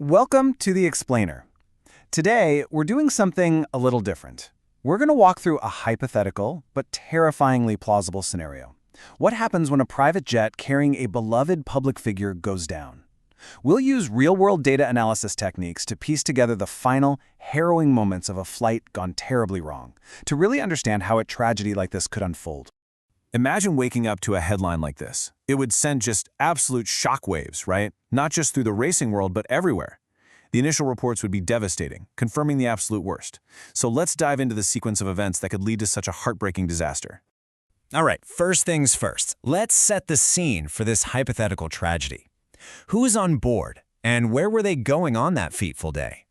Welcome to The Explainer. Today, we're doing something a little different. We're going to walk through a hypothetical but terrifyingly plausible scenario. What happens when a private jet carrying a beloved public figure goes down? We'll use real-world data analysis techniques to piece together the final, harrowing moments of a flight gone terribly wrong, to really understand how a tragedy like this could unfold. Imagine waking up to a headline like this. It would send just absolute shockwaves, right? Not just through the racing world, but everywhere. The initial reports would be devastating, confirming the absolute worst. So let's dive into the sequence of events that could lead to such a heartbreaking disaster. All right, first things first. Let's set the scene for this hypothetical tragedy. Who is on board, and where were they going on that fateful day?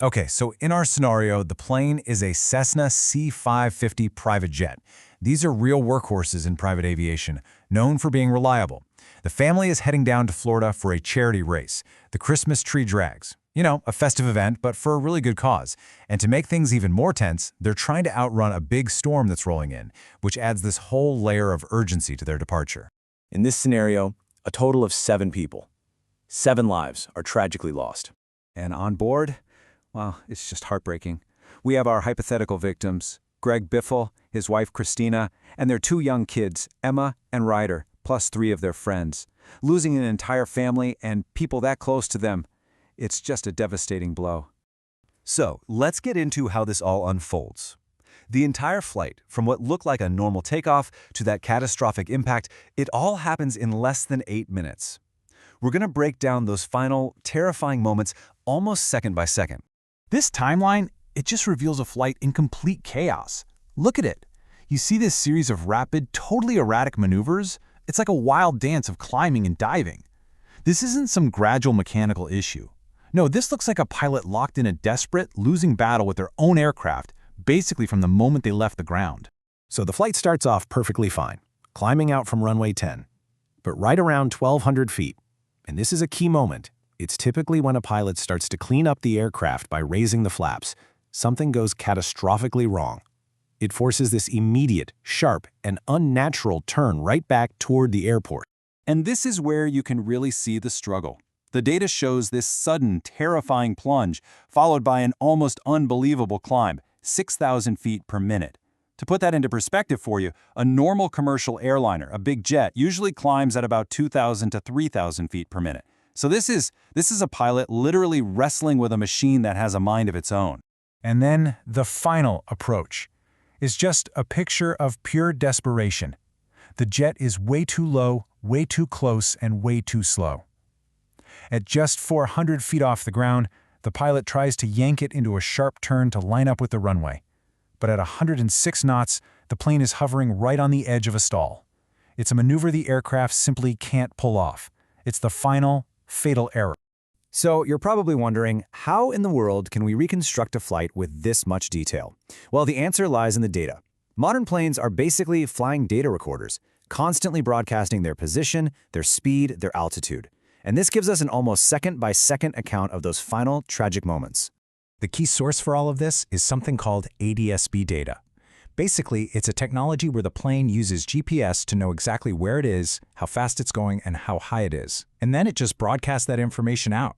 Okay, so in our scenario, the plane is a Cessna C550 private jet. These are real workhorses in private aviation, known for being reliable. The family is heading down to Florida for a charity race, the Christmas Tree Drags. You know, a festive event, but for a really good cause. And to make things even more tense, they're trying to outrun a big storm that's rolling in, which adds this whole layer of urgency to their departure. In this scenario, a total of 7 people. 7 lives are tragically lost. And on board, well, it's just heartbreaking. We have our hypothetical victims, Greg Biffle, his wife Christina, and their 2 young kids, Emma and Ryder, plus 3 of their friends. Losing an entire family and people that close to them, it's just a devastating blow. So, let's get into how this all unfolds. The entire flight, from what looked like a normal takeoff to that catastrophic impact, it all happens in less than 8 minutes. We're going to break down those final, terrifying moments almost second by second. This timeline, it just reveals a flight in complete chaos. Look at it. You see this series of rapid, totally erratic maneuvers? It's like a wild dance of climbing and diving. This isn't some gradual mechanical issue. No, this looks like a pilot locked in a desperate, losing battle with their own aircraft, basically from the moment they left the ground. So the flight starts off perfectly fine, climbing out from runway 10. But right around 1,200 feet, and this is a key moment, it's typically when a pilot starts to clean up the aircraft by raising the flaps, something goes catastrophically wrong. It forces this immediate, sharp, and unnatural turn right back toward the airport. And this is where you can really see the struggle. The data shows this sudden, terrifying plunge, followed by an almost unbelievable climb, 6,000 feet per minute. To put that into perspective for you, a normal commercial airliner, a big jet, usually climbs at about 2,000 to 3,000 feet per minute. So this is a pilot literally wrestling with a machine that has a mind of its own. And then the final approach is just a picture of pure desperation. The jet is way too low, way too close, and way too slow. At just 400 feet off the ground, the pilot tries to yank it into a sharp turn to line up with the runway. But at 106 knots, the plane is hovering right on the edge of a stall. It's a maneuver the aircraft simply can't pull off. It's the final, fatal error. So you're probably wondering, how in the world can we reconstruct a flight with this much detail? Well, the answer lies in the data. Modern planes are basically flying data recorders, constantly broadcasting their position, their speed, their altitude. And this gives us an almost second-by-second account of those final tragic moments. The key source for all of this is something called ADS-B data. Basically, it's a technology where the plane uses GPS to know exactly where it is, how fast it's going, and how high it is. And then it just broadcasts that information out.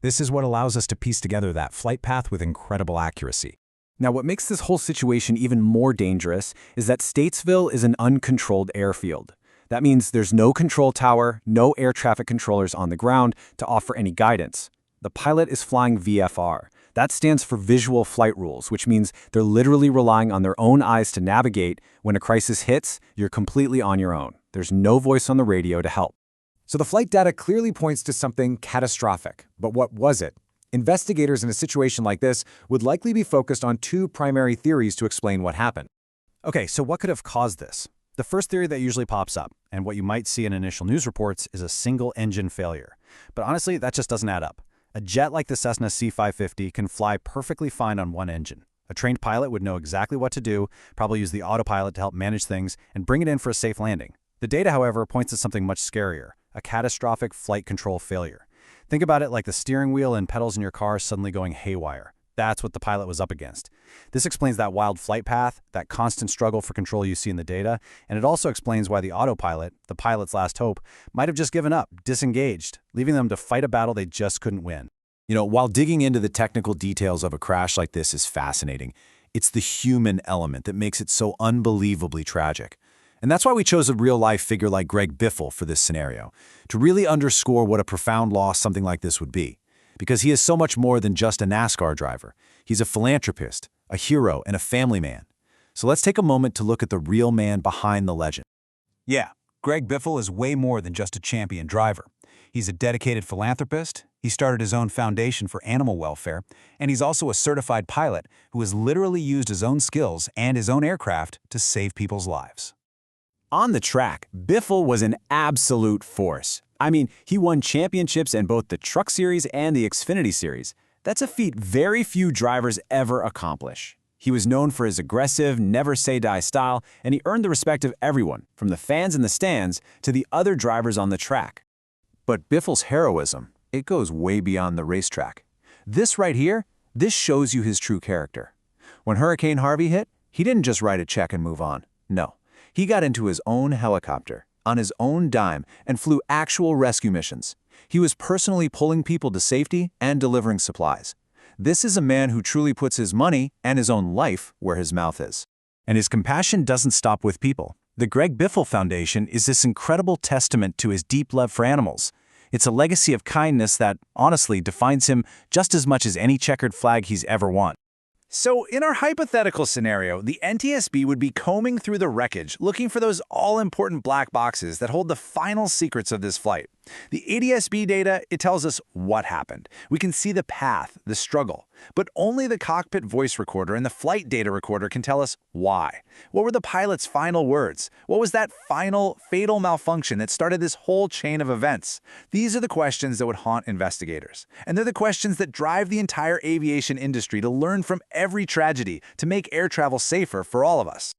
This is what allows us to piece together that flight path with incredible accuracy. Now, what makes this whole situation even more dangerous is that Statesville is an uncontrolled airfield. That means there's no control tower, no air traffic controllers on the ground to offer any guidance. The pilot is flying VFR. That stands for Visual Flight Rules, which means they're literally relying on their own eyes to navigate. When a crisis hits, you're completely on your own. There's no voice on the radio to help. So the flight data clearly points to something catastrophic. But what was it? Investigators in a situation like this would likely be focused on 2 primary theories to explain what happened. Okay, so what could have caused this? The first theory that usually pops up, and what you might see in initial news reports, is a single engine failure. But honestly, that just doesn't add up. A jet like the Cessna C550 can fly perfectly fine on one engine. A trained pilot would know exactly what to do, probably use the autopilot to help manage things, and bring it in for a safe landing. The data, however, points to something much scarier, a catastrophic flight control failure. Think about it like the steering wheel and pedals in your car suddenly going haywire. That's what the pilot was up against. This explains that wild flight path, that constant struggle for control you see in the data, and it also explains why the autopilot, the pilot's last hope, might have just given up, disengaged, leaving them to fight a battle they just couldn't win. While digging into the technical details of a crash like this is fascinating, it's the human element that makes it so unbelievably tragic. And that's why we chose a real-life figure like Greg Biffle for this scenario, to really underscore what a profound loss something like this would be. Because he is so much more than just a NASCAR driver. He's a philanthropist, a hero, and a family man. So let's take a moment to look at the real man behind the legend. Yeah, Greg Biffle is way more than just a champion driver. He's a dedicated philanthropist, he started his own foundation for animal welfare, and he's also a certified pilot who has literally used his own skills and his own aircraft to save people's lives. On the track, Biffle was an absolute force. I mean, he won championships in both the Truck Series and the Xfinity Series. That's a feat very few drivers ever accomplish. He was known for his aggressive, never-say-die style, and he earned the respect of everyone, from the fans in the stands to the other drivers on the track. But Biffle's heroism, it goes way beyond the racetrack. This right here, this shows you his true character. When Hurricane Harvey hit, he didn't just write a check and move on. No, he got into his own helicopter, on his own dime, and flew actual rescue missions. He was personally pulling people to safety and delivering supplies. This is a man who truly puts his money and his own life where his mouth is. And his compassion doesn't stop with people. The Greg Biffle Foundation is this incredible testament to his deep love for animals. It's a legacy of kindness that, honestly, defines him just as much as any checkered flag he's ever won. So in our hypothetical scenario, the NTSB would be combing through the wreckage, looking for those all-important black boxes that hold the final secrets of this flight. The ADS-B data, it tells us what happened. We can see the path, the struggle. But only the cockpit voice recorder and the flight data recorder can tell us why. What were the pilot's final words? What was that final, fatal malfunction that started this whole chain of events? These are the questions that would haunt investigators. And they're the questions that drive the entire aviation industry to learn from every tragedy to make air travel safer for all of us.